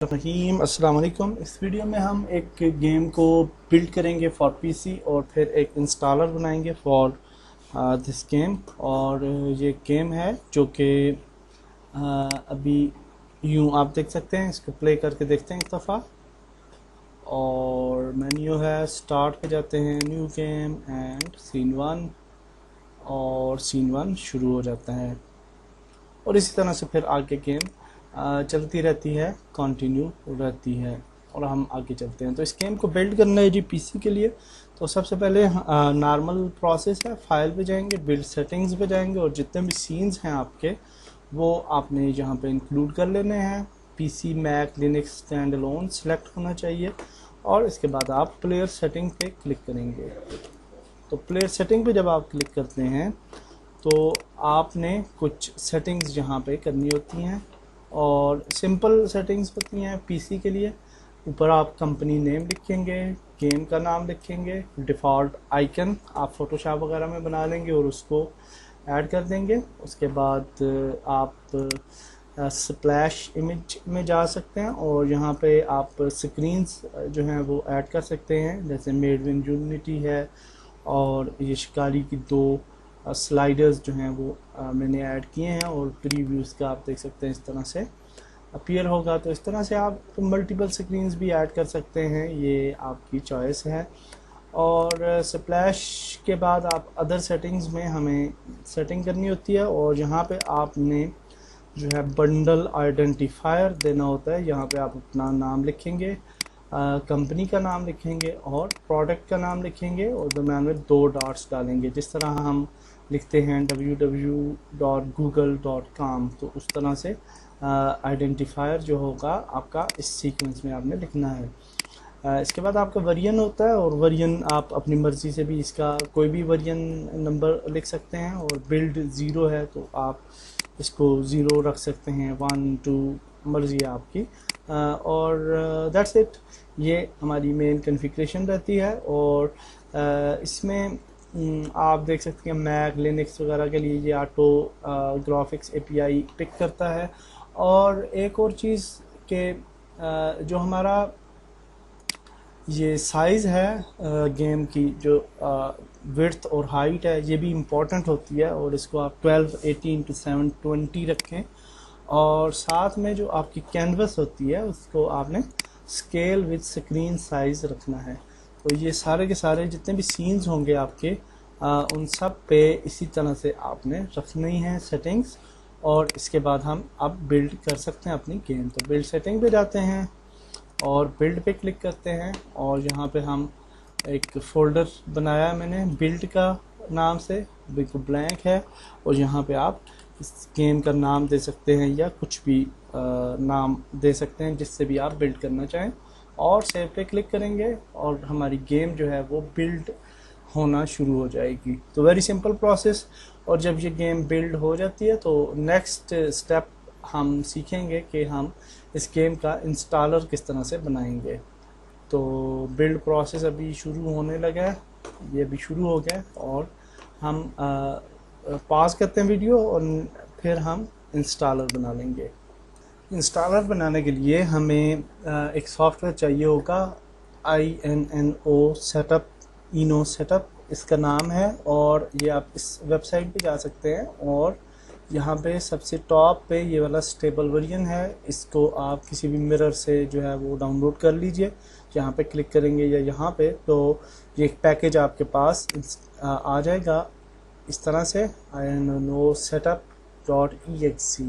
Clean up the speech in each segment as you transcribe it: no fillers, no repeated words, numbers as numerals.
रहीम अस्सलाम वालेकुम। इस वीडियो में हम एक गेम को बिल्ड करेंगे फॉर पीसी और फिर एक इंस्टॉलर बनाएंगे फॉर दिस गेम। और ये गेम है जो कि अभी यूँ आप देख सकते हैं। इसको प्ले करके देखते हैं एक दफ़ा। और मेन्यू है, स्टार्ट पे जाते हैं, new game and scene one, और सीन वन शुरू हो जाता है। और इसी तरह से फिर आगे गेम चलती रहती है, कंटिन्यू रहती है और हम आगे चलते हैं। तो इस गेम को बिल्ड करना है जी पीसी के लिए। तो सबसे पहले नॉर्मल प्रोसेस है, फाइल पे जाएंगे, बिल्ड सेटिंग्स पे जाएंगे और जितने भी सीन्स हैं आपके वो आपने यहाँ पे इंक्लूड कर लेने हैं। PC, Mac, Linux, stand alone select होना चाहिए और इसके बाद आप प्लेयर सेटिंग पे क्लिक करेंगे। तो प्लेयर सेटिंग पे जब आप क्लिक करते हैं तो आपने कुछ सेटिंग्स यहाँ पे करनी होती हैं और सिंपल सेटिंग्स होती हैं पीसी के लिए। ऊपर आप कंपनी नेम लिखेंगे, गेम का नाम लिखेंगे, डिफ़ॉल्ट आइकन आप फोटोशॉप वगैरह में बना लेंगे और उसको ऐड कर देंगे। उसके बाद आप स्प्लैश इमेज में जा सकते हैं और यहाँ पे आप स्क्रीन्स जो हैं वो ऐड कर सकते हैं, जैसे मेड इन यूनिटी है और ये शिकारी की दो स्लाइडर्स जो हैं वो मैंने ऐड किए हैं और प्रीव्यूज़ का आप देख सकते हैं इस तरह से अपीयर होगा। तो इस तरह से आप मल्टीपल स्क्रीन्स भी ऐड कर सकते हैं, ये आपकी चॉइस है। और स्प्लैश के बाद आप अदर सेटिंग्स में हमें सेटिंग करनी होती है और यहाँ पे आपने जो है बंडल आइडेंटिफायर देना होता है। यहाँ पे आप अपना नाम लिखेंगे, कंपनी का नाम लिखेंगे और प्रोडक्ट का नाम लिखेंगे और दरम्यान में 2 डॉट्स डालेंगे, जिस तरह हम लिखते हैं www.google.com। तो उस तरह से आइडेंटिफायर जो होगा आपका इस सीक्वेंस में आपने लिखना है। इसके बाद आपका वेरिएंट होता है और वेरिएंट आप अपनी मर्ज़ी से भी इसका कोई भी वेरिएंट नंबर लिख सकते हैं। और बिल्ड 0 है तो आप इसको 0 रख सकते हैं, 1 2 मर्ज़ी है आपकी। और दैट्स इट, ये हमारी मेन कॉन्फ़िगरेशन रहती है। और इसमें आप देख सकते हैं मैक, लिनक्स वगैरह के लिए ये ऑटो ग्राफिक्स एपीआई पिक करता है। और एक और चीज़ के जो हमारा ये साइज़ है गेम की, जो विड्थ और हाइट है, ये भी इम्पोर्टेंट होती है और इसको आप 1280x720 रखें। और साथ में जो आपकी कैनवस होती है उसको आपने स्केल विद स्क्रीन साइज़ रखना है। तो ये सारे के सारे जितने भी सीन्स होंगे आपके उन सब पे इसी तरह से आपने रखनी है सेटिंग्स। और इसके बाद हम अब बिल्ड कर सकते हैं अपनी गेम। तो बिल्ड सेटिंग पे जाते हैं और बिल्ड पे क्लिक करते हैं और यहाँ पे हम एक फ़ोल्डर बनाया है मैंने बिल्ड का नाम से, बिल्कुल ब्लैंक है। और यहाँ पे आप इस गेम का नाम दे सकते हैं या कुछ भी नाम दे सकते हैं जिससे भी आप बिल्ड करना चाहें और सेव पे क्लिक करेंगे और हमारी गेम जो है वो बिल्ड होना शुरू हो जाएगी। तो वेरी सिंपल प्रोसेस। और जब ये गेम बिल्ड हो जाती है तो नेक्स्ट स्टेप हम सीखेंगे कि हम इस गेम का इंस्टॉलर किस तरह से बनाएंगे। तो बिल्ड प्रोसेस अभी शुरू होने लगा है, ये अभी शुरू हो गया और हम पॉज करते हैं वीडियो और फिर हम इंस्टॉलर बना लेंगे। इंस्टॉलर बनाने के लिए हमें एक सॉफ्टवेयर चाहिए होगा, INNO सेटअप, इनो सेटअप इसका नाम है। और ये आप इस वेबसाइट पे जा सकते हैं और यहाँ पे सबसे टॉप पे ये वाला स्टेबल वर्जन है, इसको आप किसी भी मिरर से जो है वो डाउनलोड कर लीजिए। यहाँ पे क्लिक करेंगे या यहाँ पे तो ये एक पैकेज आपके पास आ जाएगा इस तरह से, INNO setup.exe।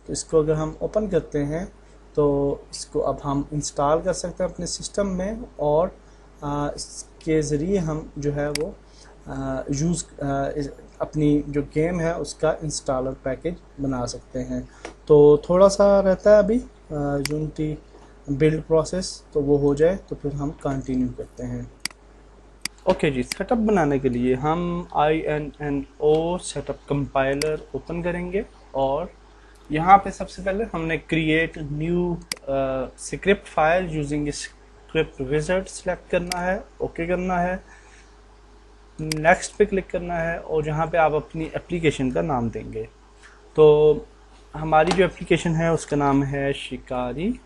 तो इसको अगर हम ओपन करते हैं तो इसको अब हम इंस्टॉल कर सकते हैं अपने सिस्टम में और इसके ज़रिए हम जो है वो अपनी जो गेम है उसका इंस्टॉलर पैकेज बना सकते हैं। तो थोड़ा सा रहता है अभी यूनिटी बिल्ड प्रोसेस, तो वो हो जाए तो फिर हम कंटिन्यू करते हैं। ओके जी, सेटअप बनाने के लिए हम INNO सेटअप कंपाइलर ओपन करेंगे और यहाँ पे सबसे पहले हमने create new script file using script wizard select करना है, ओके करना है, नेक्स्ट पे क्लिक करना है और जहाँ पे आप अपनी एप्लीकेशन का नाम देंगे। तो हमारी जो एप्लीकेशन है उसका नाम है शिकारी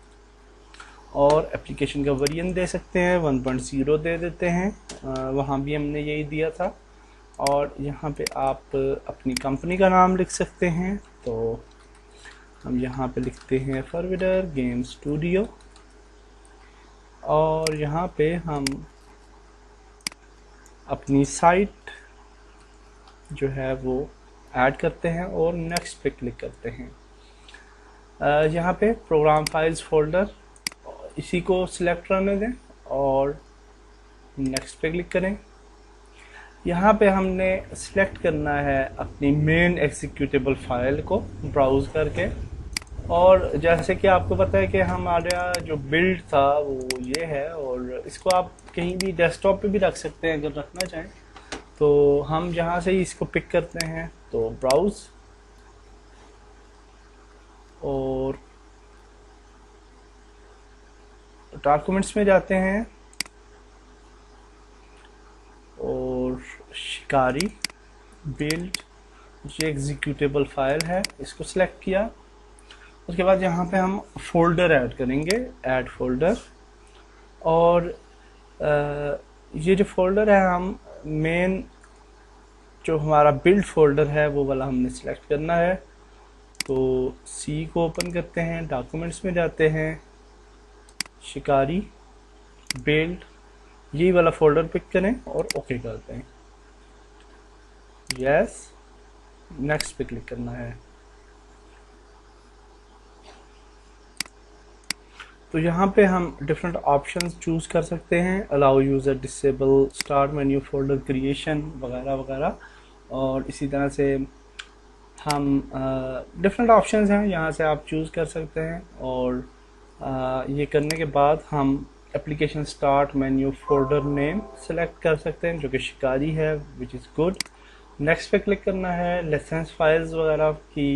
और एप्लीकेशन का वेरिएंट दे सकते हैं 1.0 दे देते हैं, वहाँ भी हमने यही दिया था। और यहाँ पे आप अपनी कंपनी का नाम लिख सकते हैं, तो हम यहाँ पे लिखते हैं फॉरवर्डर गेम स्टूडियो, और यहाँ पे हम अपनी साइट जो है वो ऐड करते हैं और नेक्स्ट पे क्लिक करते हैं। यहाँ पे प्रोग्राम फाइल्स फोल्डर इसी को सिलेक्ट करने दें और नेक्स्ट पे क्लिक करें। यहाँ पे हमने सिलेक्ट करना है अपनी मेन एग्जीक्यूटेबल फाइल को ब्राउज करके, और जैसे कि आपको पता है कि हमारा जो बिल्ड था वो ये है, और इसको आप कहीं भी डेस्कटॉप पे भी रख सकते हैं अगर रखना चाहें। तो हम जहाँ से ही इसको पिक करते हैं, तो ब्राउज और डॉक्यूमेंट्स में जाते हैं और शिकारी बिल्ड ये एग्जीक्यूटेबल फाइल है, इसको सिलेक्ट किया। उसके बाद यहाँ पे हम फोल्डर ऐड करेंगे, ऐड फोल्डर, और ये जो फोल्डर है हम मेन जो हमारा बिल्ड फोल्डर है वो वाला हमने सिलेक्ट करना है। तो सी को ओपन करते हैं, डॉक्यूमेंट्स में जाते हैं, शिकारी बिल्ड यही वाला फोल्डर पिक करें और ओके करते हैं। यस, नेक्स्ट पे क्लिक करना है। तो यहाँ पे हम डिफरेंट ऑप्शंस चूज़ कर सकते हैं, allow user disable start menu folder creation वगैरह वगैरह, और इसी तरह से हम डिफरेंट ऑप्शंस हैं यहाँ से आप चूज़ कर सकते हैं। और ये करने के बाद हम application start menu folder name select कर सकते हैं जो कि शिकारी है, विच इज़ गुड। नेक्स्ट पे क्लिक करना है। लाइसेंस फाइल्स वगैरह की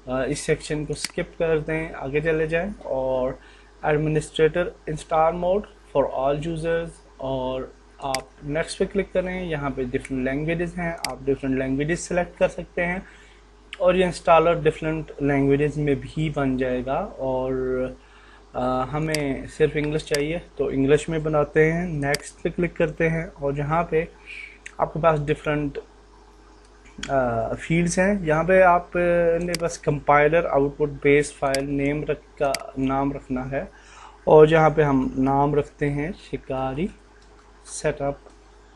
इस सेक्शन को स्किप कर दें, आगे चले जाएं, और administrator install mode for all users, और आप नेक्स्ट पे क्लिक करें। यहाँ पे डिफरेंट लैंग्वेजेस हैं, आप डिफरेंट लैंग्वेजेस सेलेक्ट कर सकते हैं, और ये इंस्टॉलर डिफरेंट लैंग्वेजेस में भी बन जाएगा। और हमें सिर्फ इंग्लिश चाहिए तो इंग्लिश में बनाते हैं। नेक्स्ट पे क्लिक करते हैं, और यहाँ पे आपके पास डिफरेंट फील्ड्स हैं। यहाँ पे आप ने बस compiler output base file name का नाम रखना है, और जहाँ पे हम नाम रखते हैं शिकारी सेटअप,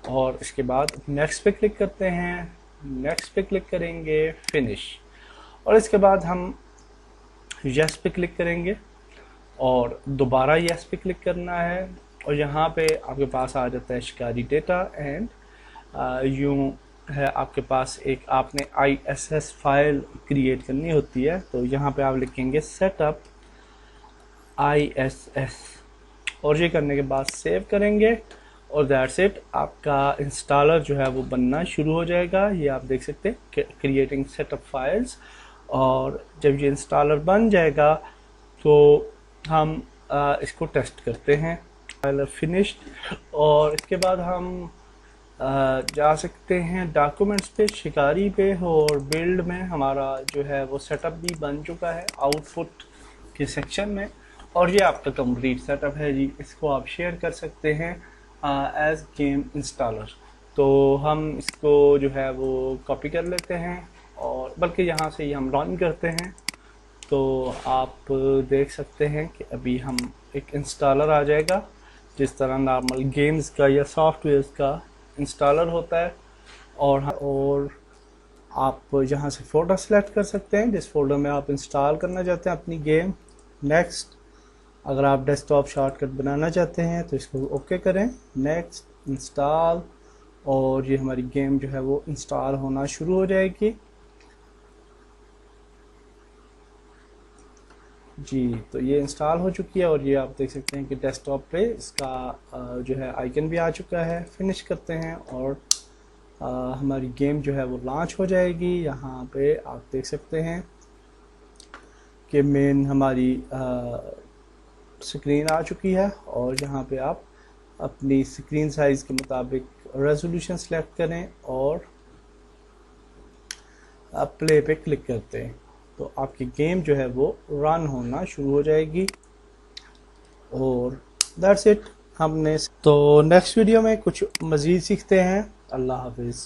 और इसके बाद नेक्स्ट पे क्लिक करते हैं। नेक्स्ट पे क्लिक करेंगे, फिनिश, और इसके बाद हम यस पे क्लिक करेंगे और दोबारा यस पे क्लिक करना है, और यहाँ पे आपके पास आ जाता है शिकारी डेटा, एंड यूँ है आपके पास एक आपने ISS फाइल क्रिएट करनी होती है। तो यहाँ पे आप लिखेंगे सेटअप ISS, और ये करने के बाद सेव करेंगे, और दैट्स इट, आपका इंस्टॉलर जो है वो बनना शुरू हो जाएगा। ये आप देख सकते हैं क्रिएटिंग सेटअप फाइल्स, और जब ये इंस्टॉलर बन जाएगा तो हम इसको टेस्ट करते हैं। फाइल फिनिश्ड, और इसके बाद हम जा सकते हैं डॉक्यूमेंट्स पे, शिकारी पे, और बिल्ड में हमारा जो है वो सेटअप भी बन चुका है आउटपुट के सेक्शन में, और ये आपका कंप्लीट सेटअप है जी। इसको आप शेयर कर सकते हैं एज गेम इंस्टॉलर। तो हम इसको जो है वो कॉपी कर लेते हैं, और बल्कि यहाँ से ही हम रन करते हैं। तो आप देख सकते हैं कि अभी हम एक इंस्टॉलर आ जाएगा, जिस तरह नॉर्मल गेम्स का या सॉफ्टवेयर्स का इंस्टॉलर होता है। और आप यहाँ से फ़ोल्डर सेलेक्ट कर सकते हैं जिस फोल्डर में आप इंस्टॉल करना चाहते हैं अपनी गेम। नेक्स्ट, अगर आप डेस्कटॉप शॉर्टकट बनाना चाहते हैं तो इसको ओके करें। नेक्स्ट, इंस्टॉल, और ये हमारी गेम जो है वो इंस्टॉल होना शुरू हो जाएगी जी। तो ये इंस्टॉल हो चुकी है, और ये आप देख सकते हैं कि डेस्कटॉप पे इसका जो है आइकन भी आ चुका है। फिनिश करते हैं, और हमारी गेम जो है वो लॉन्च हो जाएगी। यहाँ पे आप देख सकते हैं कि मेन हमारी स्क्रीन आ चुकी है, और यहाँ पे आप अपनी स्क्रीन साइज़ के मुताबिक रेजोल्यूशन सेलेक्ट करें और प्ले पे क्लिक करते हैं, तो आपकी गेम जो है वो रन होना शुरू हो जाएगी। और दैट्स इट। हमने तो नेक्स्ट वीडियो में कुछ मज़ीद सीखते हैं। अल्लाह हाफिज़।